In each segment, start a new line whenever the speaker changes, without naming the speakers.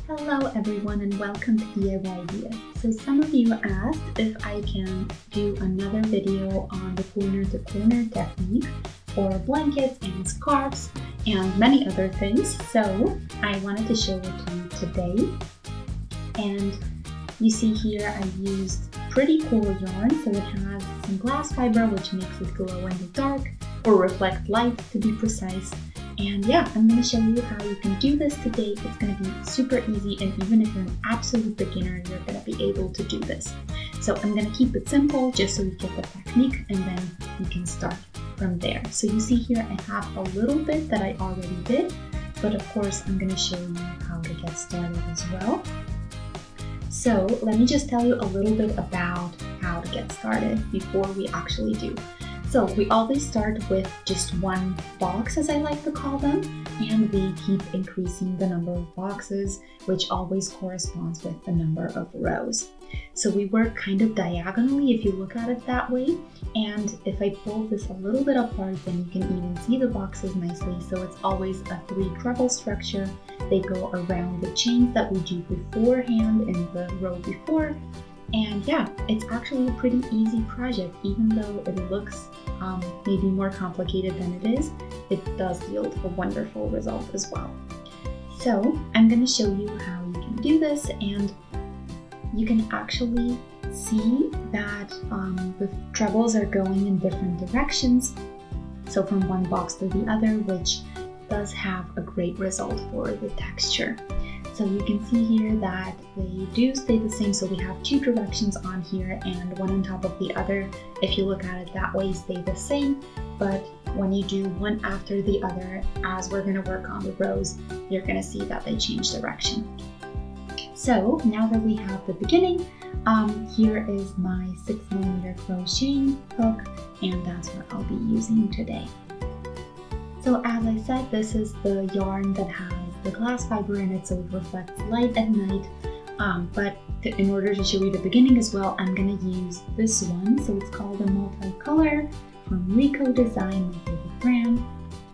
Hello everyone and welcome to DIY Ideas. So some of you asked if I can do another video on the corner to corner technique for blankets and scarves and many other things. So I wanted to show it to you today. And you see here I used pretty cool yarn, so it has some glass fiber which makes it glow in the dark or reflect light to be precise. And yeah, I'm going to show you how you can do this today. It's going to be super easy, and even if you're an absolute beginner, you're going to be able to do this. So I'm going to keep it simple just so you get the technique, and then you can start from there. So you see here I have a little bit that I already did, but of course I'm going to show you how to get started as well. So let me just tell you a little bit about how to get started before we actually do. So we always start with just one box, as I like to call them, and we keep increasing the number of boxes, which always corresponds with the number of rows. So we work kind of diagonally if you look at it that way, and if I pull this a little bit apart, then you can even see the boxes nicely. So it's always a 3 treble structure. They go around the chains that we do beforehand in the row before. And yeah, it's actually a pretty easy project. Even though it looks maybe more complicated than it is, it does yield a wonderful result as well. So I'm going to show you how you can do this, and you can actually see that the trebles are going in different directions. So from one box to the other, which does have a great result for the texture. So you can see here that they do stay the same. So we have 2 directions on here and one on top of the other. If you look at it that way, stay the same. But when you do one after the other, as we're going to work on the rows, you're going to see that they change direction. So now that we have the beginning, here is my 6mm crocheting hook, and that's what I'll be using today. So as I said, this is the yarn that has the glass fiber in it, so it reflects light at night. But in order to show you the beginning as well, I'm going to use this one. So it's called a multicolor from Rico Design, my favorite brand.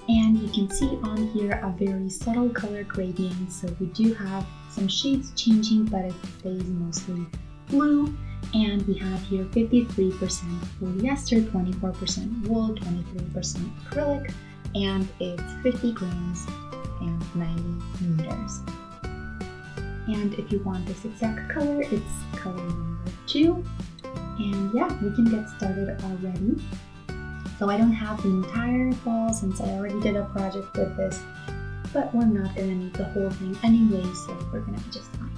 And you can see on here a very subtle color gradient. So we do have some shades changing, but it stays mostly blue. And we have here 53% polyester, 24% wool, 23% acrylic, and it's 50 grams and 90 meters. And if you want this exact color, it's color number 2. And yeah, we can get started already. So I don't have the entire ball since I already did a project with this, but we're not gonna need the whole thing anyway, so we're gonna be just fine.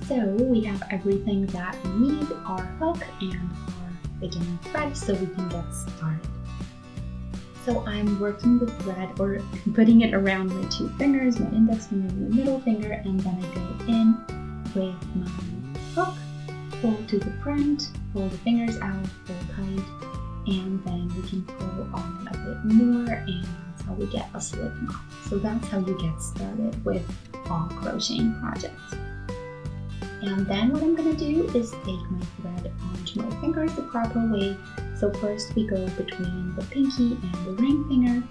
So we have everything that we need, our hook and our beginning thread, so we can get started. So I'm working the thread, or putting it around my 2 fingers, my index finger and the middle finger, and then I go in with my hook, pull to the front, pull the fingers out, pull tight, and then we can pull on a bit more, and that's how we get a slip knot. So that's how you get started with all crocheting projects. And then what I'm going to do is take my thread onto my fingers the proper way. So first we go between the pinky and the ring finger,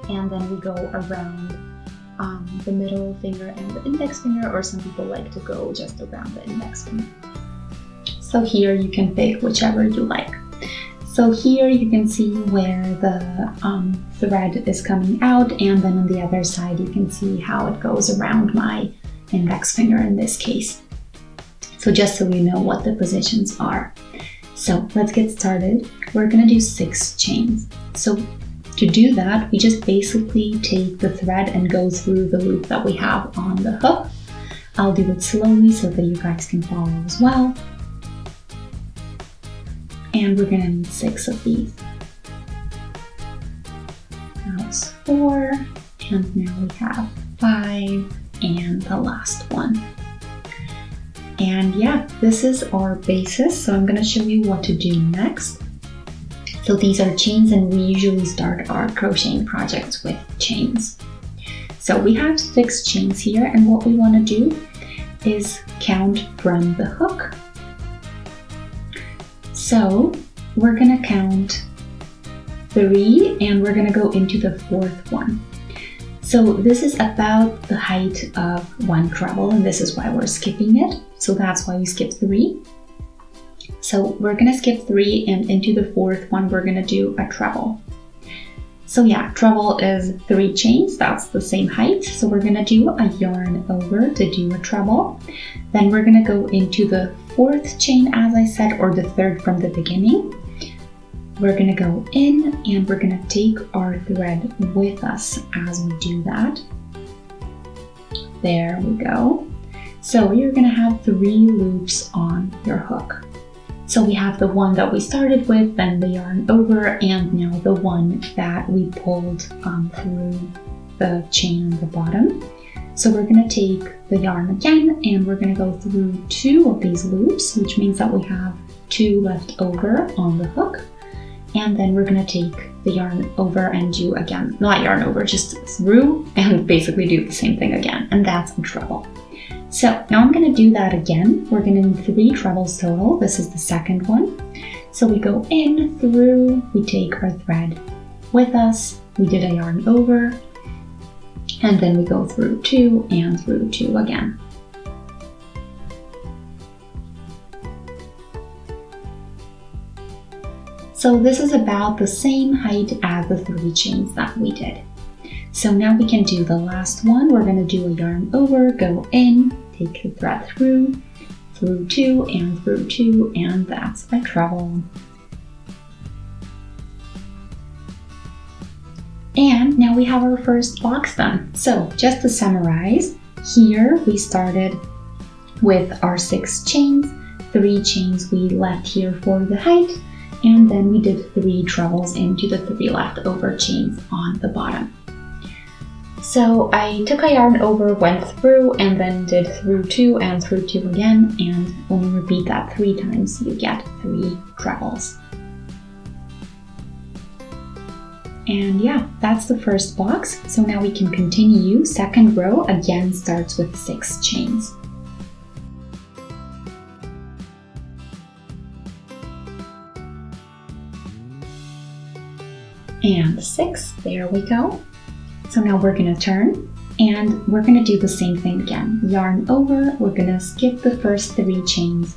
and then we go around the middle finger and the index finger, or some people like to go just around the index finger. So here you can pick whichever you like. So here you can see where the thread is coming out, and then on the other side you can see how it goes around my index finger in this case. So just so you know what the positions are. So let's get started. We're gonna do 6 chains. So to do that, we just basically take the thread and go through the loop that we have on the hook. I'll do it slowly so that you guys can follow as well. And we're gonna need 6 of these. That was 4, and now we have 5, and the last one. And yeah, this is our basis, so I'm going to show you what to do next. So these are chains, and we usually start our crocheting projects with chains. So we have 6 chains here, and what we want to do is count from the hook. So we're going to count 3, and we're going to go into the 4th one. So this is about the height of one treble, and this is why we're skipping it. So that's why we skip 3. So we're gonna skip 3, and into the 4th one, we're gonna do a treble. So yeah, treble is 3 chains, that's the same height. So we're gonna do a yarn over to do a treble. Then we're gonna go into the 4th chain, as I said, or the 3rd from the beginning. We're gonna go in and we're gonna take our thread with us as we do that. There we go. So you're gonna have 3 loops on your hook. So we have the one that we started with, then the yarn over, and now the one that we pulled through the chain on the bottom. So we're gonna take the yarn again and we're gonna go through 2 of these loops, which means that we have 2 left over on the hook. And then we're gonna take the yarn over and do again, not yarn over, just through and basically do the same thing again. And that's a treble. So now I'm gonna do that again. We're gonna need 3 trebles total. This is the 2nd one. So we go in, through, we take our thread with us, we did a yarn over, and then we go through 2 and through 2 again. So this is about the same height as the 3 chains that we did. So now we can do the last one. We're gonna do a yarn over, go in, take the thread through 2 and through 2, and that's a treble. And now we have our first box done. So just to summarize, here we started with our 6 chains, 3 chains we left here for the height, and then we did 3 trebles into the 3 leftover chains on the bottom. So I took a yarn over, went through, and then did through 2 and through 2 again, and when you repeat that 3 times, you get 3 trebles. And yeah, that's the first box. So now we can continue. 2nd row again starts with 6 chains. And 6, there we go. So now we're gonna turn and we're gonna do the same thing again. Yarn over, we're gonna skip the first 3 chains,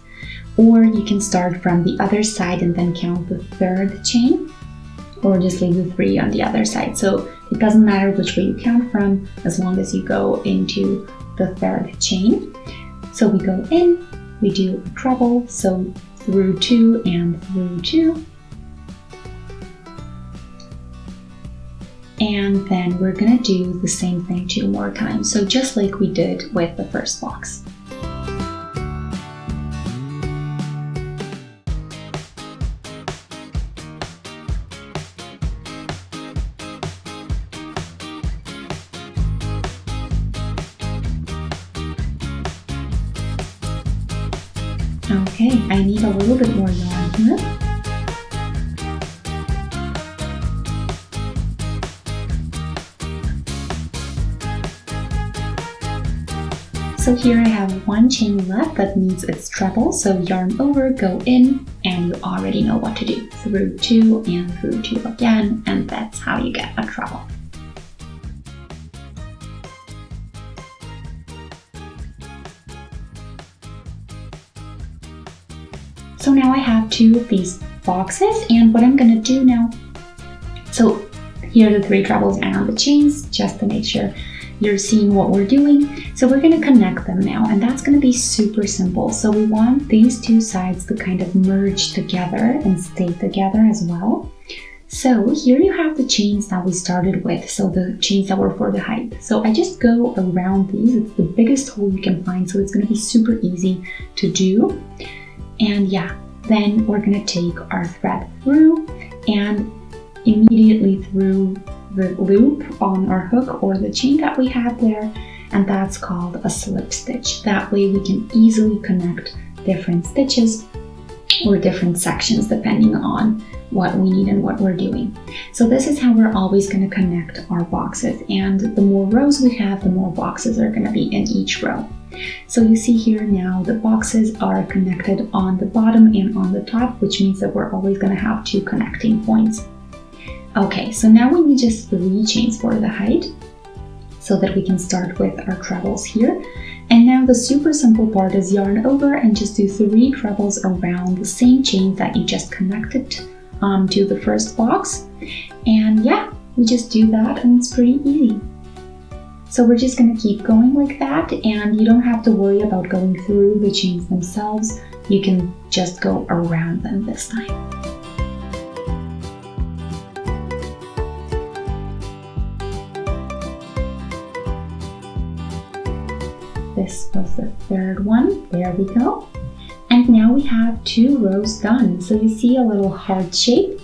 or you can start from the other side and then count the 3rd chain, or just leave the 3 on the other side. So it doesn't matter which way you count from, as long as you go into the 3rd chain. So we go in, we do a treble, so through 2 and through 2. And then we're gonna do the same thing 2 more times. So just like we did with the first box. Okay, I need a little bit more yarn here. So here I have 1 chain left that needs its treble, so yarn over, go in, and you already know what to do. Through 2 and through 2 again, and that's how you get a treble. So now I have 2 of these boxes, and what I'm gonna do now, so here are the 3 trebles and the chains, just to make sure you're seeing what we're doing. So we're gonna connect them now, and that's gonna be super simple. So we want these 2 sides to kind of merge together and stay together as well. So here you have the chains that we started with, so the chains that were for the height. So I just go around these. It's the biggest hole you can find, so it's gonna be super easy to do. And yeah, then we're gonna take our thread through and immediately through the loop on our hook or the chain that we have there, and that's called a slip stitch. That way we can easily connect different stitches or different sections depending on what we need and what we're doing. So this is how we're always going to connect our boxes, and the more rows we have, the more boxes are going to be in each row. So you see here now the boxes are connected on the bottom and on the top, which means that we're always going to have 2 connecting points. Okay, so now we need just 3 chains for the height. so that we can start with our trebles here. And now the super simple part is yarn over and just do 3 trebles around the same chain that you just connected to the first box. And yeah, we just do that and it's pretty easy. So we're just going to keep going like that, and you don't have to worry about going through the chains themselves. You can just go around them this time. This was the third one. There we go. And now we have 2 rows done. So you see a little heart shape.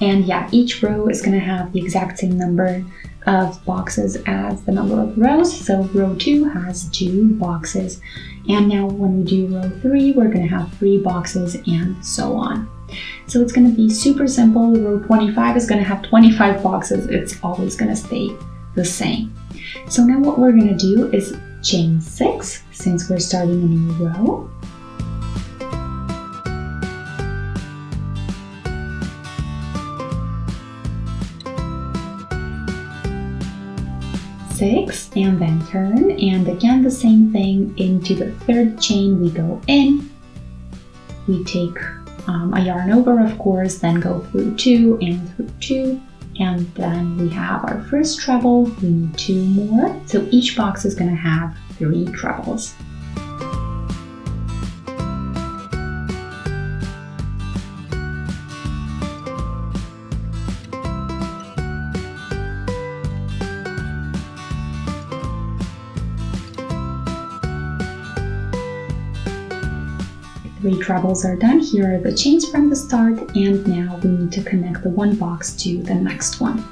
And yeah, each row is going to have the exact same number of boxes as the number of rows. So row 2 has 2 boxes. And now when we do row 3, we're going to have 3 boxes and so on. So it's going to be super simple. Row 25 is going to have 25 boxes. It's always going to stay the same. So now what we're going to do is chain 6, since we're starting a new row. Six, and then turn, and again the same thing. Into the third chain we go in, we take a yarn over, of course, then go through 2 and through 2, and then we have our first treble. We need 2 more, so each box is going to have 3 trebles. Three trebles are done. Here are the chains from the start, and now we need to connect the one box to the next one.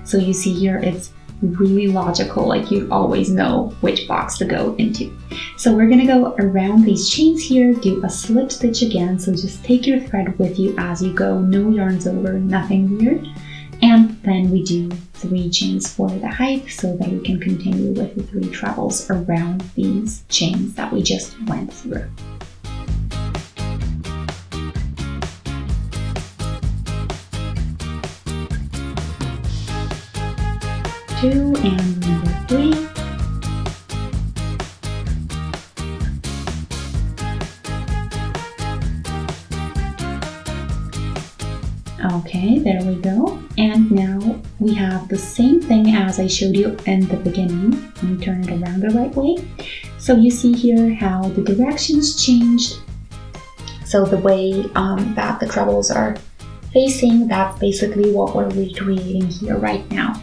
So you see here it's really logical, like you always know which box to go into. So we're gonna go around these chains here, do a slip stitch again, so just take your thread with you as you go, no yarns over, nothing weird. And then we do 3 chains for the height so that we can continue with the 3 trebles around these chains that we just went through. 2 and number 3. Okay, there we go. And now we have the same thing as I showed you in the beginning. Let me turn it around the right way. So you see here how the directions changed. So the way that the trebles are facing, that's basically what we're recreating here right now.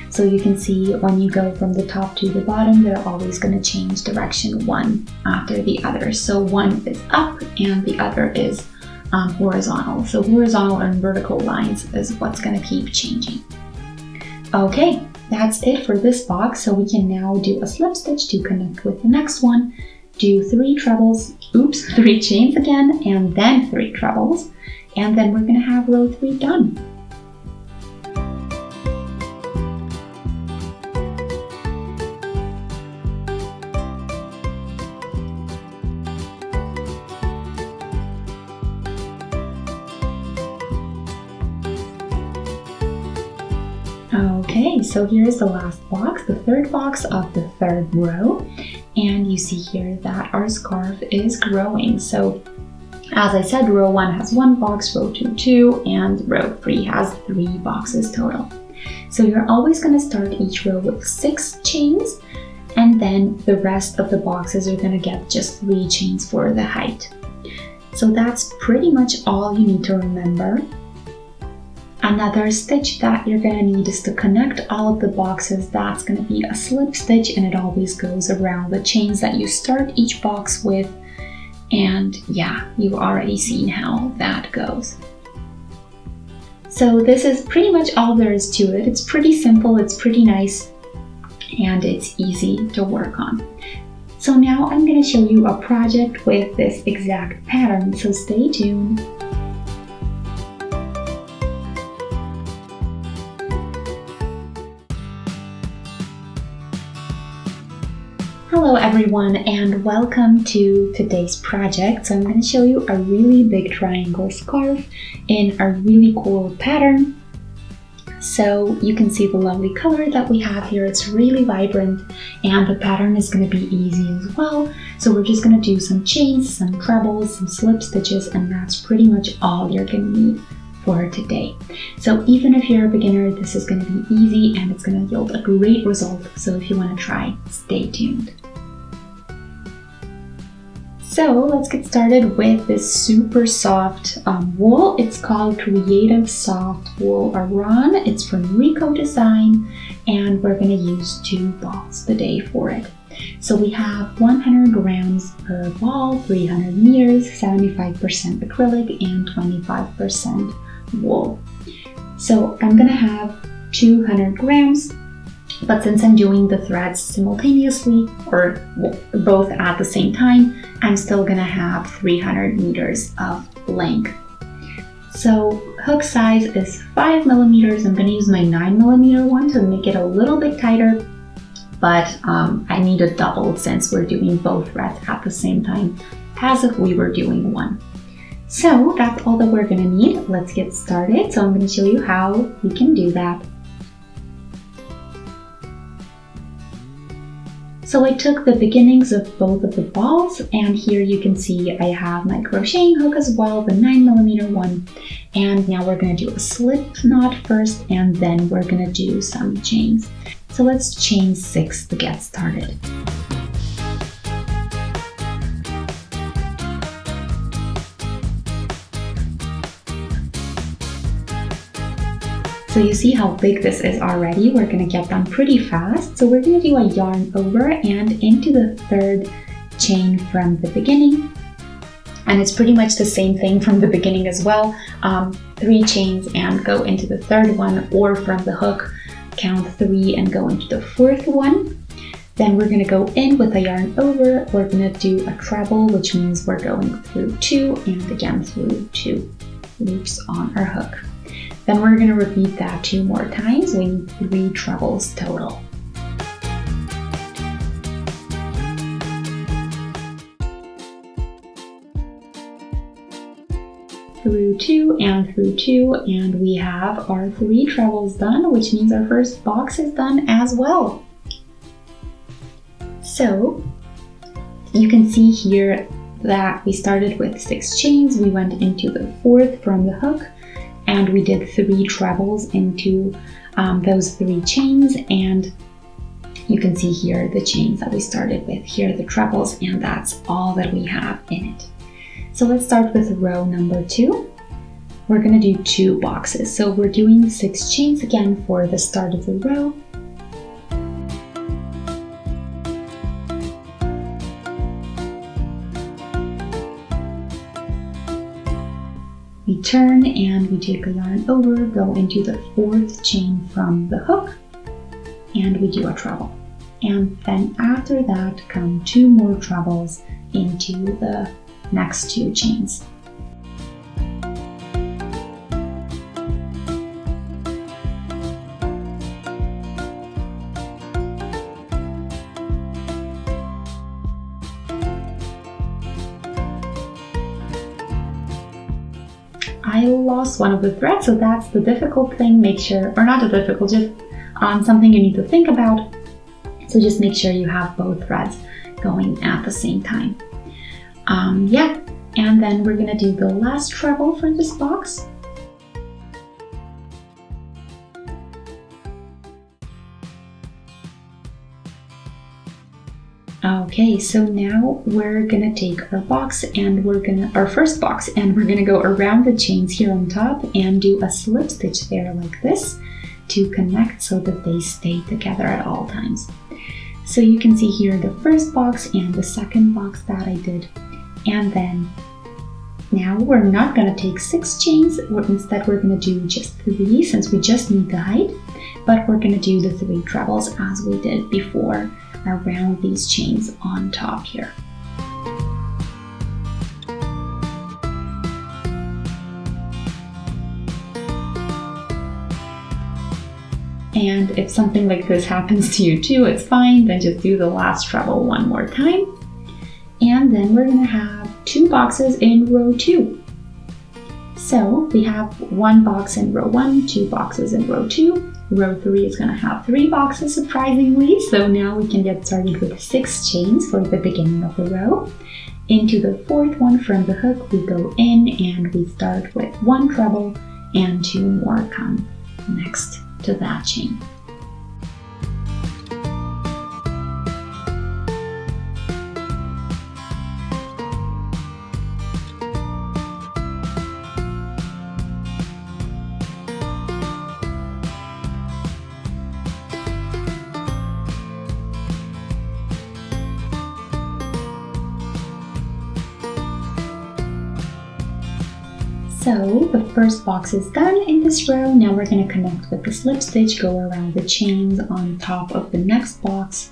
So you can see when you go from the top to the bottom, they're always going to change direction one after the other. So one is up and the other is horizontal. So horizontal and vertical lines is what's going to keep changing. Okay, that's it for this box. So we can now do a slip stitch to connect with the next one. Do 3 trebles, 3 chains again, and then 3 trebles. And then we're going to have row 3 done. Okay, so here's the last box, the third box of the third row. And you see here that our scarf is growing. So as I said, row 1 has 1 box, row 2, 2, and row 3 has 3 boxes total. So you're always going to start each row with 6 chains, and then the rest of the boxes are going to get just 3 chains for the height. So that's pretty much all you need to remember. Another stitch that you're going to need is to connect all of the boxes. That's going to be a slip stitch, and it always goes around the chains that you start each box with. And yeah, you've already seen how that goes. So this is pretty much all there is to it. It's pretty simple, it's pretty nice, and it's easy to work on. So now I'm going to show you a project with this exact pattern, so stay tuned. Hello everyone, and welcome to today's project. So I'm going to show you a really big triangle scarf in a really cool pattern. So you can see the lovely color that we have here. It's really vibrant and the pattern is going to be easy as well. So we're just going to do some chains, some trebles, some slip stitches, and that's pretty much all you're going to need for today. So even if you're a beginner, this is going to be easy and it's going to yield a great result. So if you want to try, stay tuned. So let's get started with this super soft wool. It's called Creative Soft Wool Aran. It's from Rico Design, and we're going to use 2 balls today for it. So we have 100 grams per ball, 300 meters, 75% acrylic, and 25% wool. So I'm going to have 200 grams. But since I'm doing the threads simultaneously, or both at the same time, I'm still gonna have 300 meters of length. So hook size is 5 millimeters. I'm gonna use my 9 millimeter one to make it a little bit tighter, but I need a double since we're doing both threads at the same time as if we were doing one. So that's all that we're gonna need. Let's get started. So I'm gonna show you how we can do that. So I took the beginnings of both of the balls, and here you can see I have my crocheting hook as well, the 9 millimeter one. And now we're going to do a slip knot first, and then we're going to do some chains. So let's chain 6 to get started. So you see how big this is already. We're gonna get done pretty fast. So we're gonna do a yarn over and into the 3rd chain from the beginning. And it's pretty much the same thing from the beginning as well. 3 chains and go into the 3rd one, or from the hook, count 3 and go into the 4th one. Then we're gonna go in with a yarn over. We're gonna do a treble, which means we're going through 2 and again through 2 loops on our hook. Then we're going to repeat that 2 more times. We need 3 trebles total. Through 2 and through 2, and we have our 3 trebles done, which means our first box is done as well. So you can see here that we started with 6 chains. We went into the 4th from the hook, and we did 3 trebles into those 3 chains, and you can see here the chains that we started with. Here are the trebles, and that's all that we have in it. So let's start with row number 2. We're going to do 2 boxes. So we're doing 6 chains again for the start of the row. We turn and we take a yarn over, go into the 4th chain from the hook, and we do a treble. And then after that come 2 more trebles into the next 2 chains. I lost one of the threads, so that's the difficult thing. Make sure, or not the difficult, just something you need to think about. So just make sure you have both threads going at the same time. Yeah, and then we're gonna do the last treble for this box. Okay, so now we're gonna take our box and our first box, and we're gonna go around the chains here on top and do a slip stitch there like this to connect so that they stay together at all times. So you can see here the first box and the second box that I did. And then now we're not gonna take 6 chains, instead we're gonna do just 3 since we just need the height, but we're gonna do the 3 trebles as we did before around these chains on top here. And if something like this happens to you too, it's fine, then just do the last treble one more time. And then we're gonna have 2 boxes in row 2. So we have one box in row 1, 2 boxes in row 2. Row 3 is going to have 3 boxes, surprisingly. So now we can get started with 6 chains for the beginning of the row. Into the 4th one from the hook, we go in and we start with 1 treble and 2 more come next to that chain. So the first box is done in this row. Now we're going to connect with the slip stitch, go around the chains on top of the next box,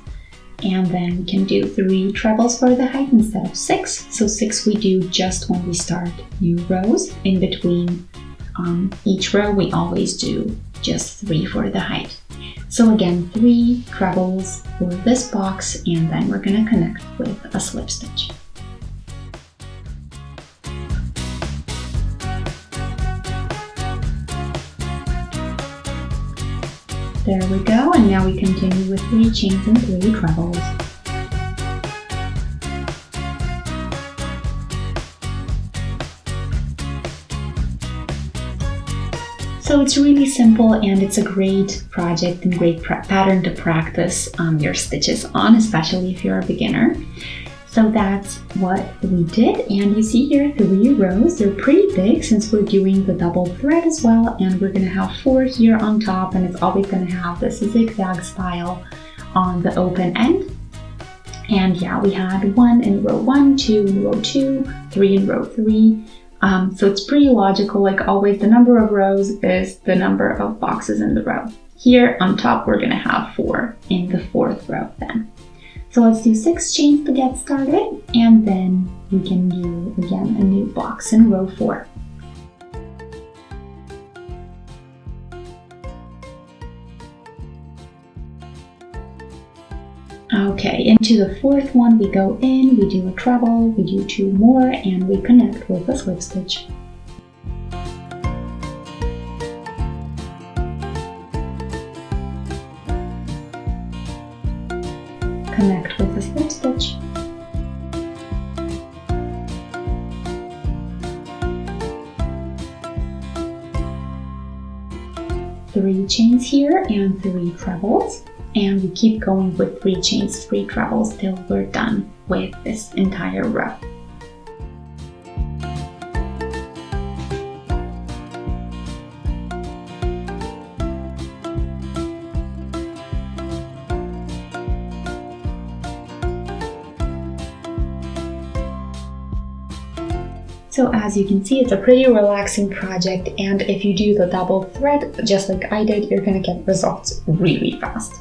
and then we can do 3 trebles for the height instead of 6. So 6 we do just when we start new rows. In between each row we always do just 3 for the height. So again, 3 trebles for this box, and then we're going to connect with a slip stitch. There we go, and now we continue with 3 chains and 3 trebles. So it's really simple, and it's a great project and great pattern to practice your stitches on, especially if you're a beginner. So that's what we did, and you see here 3 rows. They're pretty big since we're doing the double thread as well, and we're going to have 4 here on top, and it's always going to have this zigzag style on the open end. And yeah, we had 1 in row 1, 2 in row 2, 3 in row 3. So it's pretty logical, like always the number of rows is the number of boxes in the row. Here on top we're going to have 4 in the 4th row then. So let's do 6 chains to get started, and then we can do again a new box in row 4. Okay, into the 4th one we go in, we do a treble, we do 2 more, and we connect with a slip stitch. Connect with a slip stitch. Three chains here and 3 trebles, and we keep going with 3 chains, 3 trebles till we're done with this entire row. So as you can see, it's a pretty relaxing project, and if you do the double thread just like I did, you're gonna get results really fast.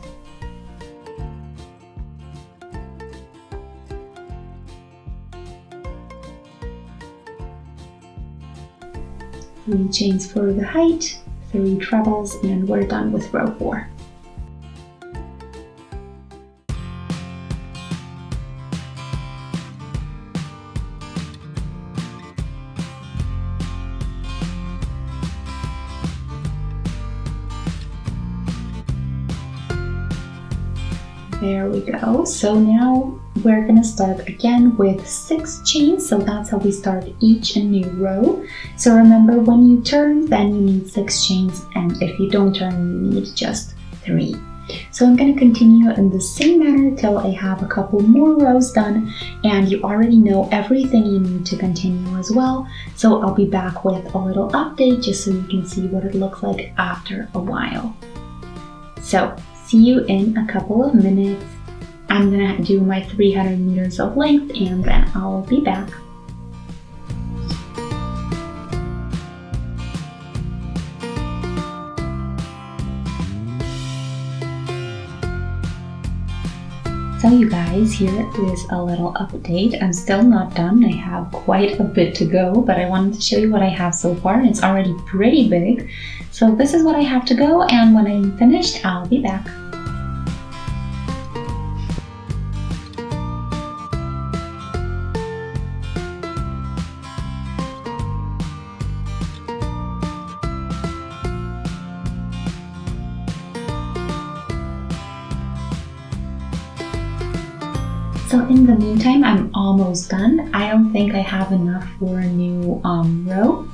Three chains for the height, 3 trebles, and we're done with row 4. There we go. So now we're gonna start again with 6 chains. So that's how we start each new row. So remember, when you turn, then you need 6 chains, and if you don't turn, you need just 3. So I'm gonna continue in the same manner till I have a couple more rows done, and you already know everything you need to continue as well. So I'll be back with a little update just so you can see what it looks like after a while. So see you in a couple of minutes. I'm gonna do my 300 meters of length, and then I'll be back. So you guys, here is a little update. I'm still not done. I have quite a bit to go, but I wanted to show you what I have so far, and it's already pretty big. So this is what I have to go, and when I'm finished, I'll be back. So in the meantime, I'm almost done. I don't think I have enough for a new row.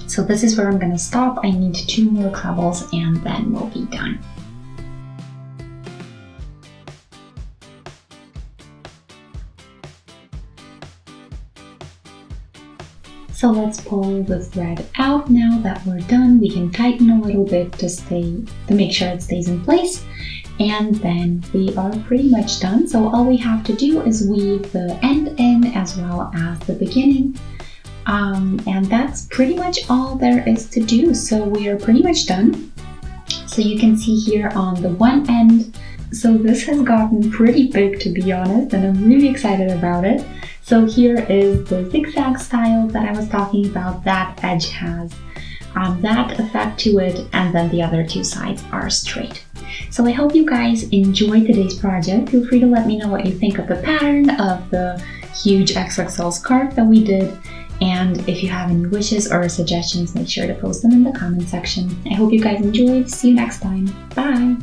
So this is where I'm gonna stop. I need 2 more cobbles and then we'll be done. So let's pull the thread out. Now that we're done, we can tighten a little bit to make sure it stays in place. And then we are pretty much done. So all we have to do is weave the end in as well as the beginning. And that's pretty much all there is to do. So we are pretty much done. So you can see here on the one end, so this has gotten pretty big, to be honest, and I'm really excited about it. So here is the zigzag style that I was talking about. That edge has that effect to it, and then the other 2 sides are straight. So I hope you guys enjoyed today's project. Feel free to let me know what you think of the pattern, of the huge XXL scarf that we did. And if you have any wishes or suggestions, make sure to post them in the comment section. I hope you guys enjoyed. See you next time. Bye!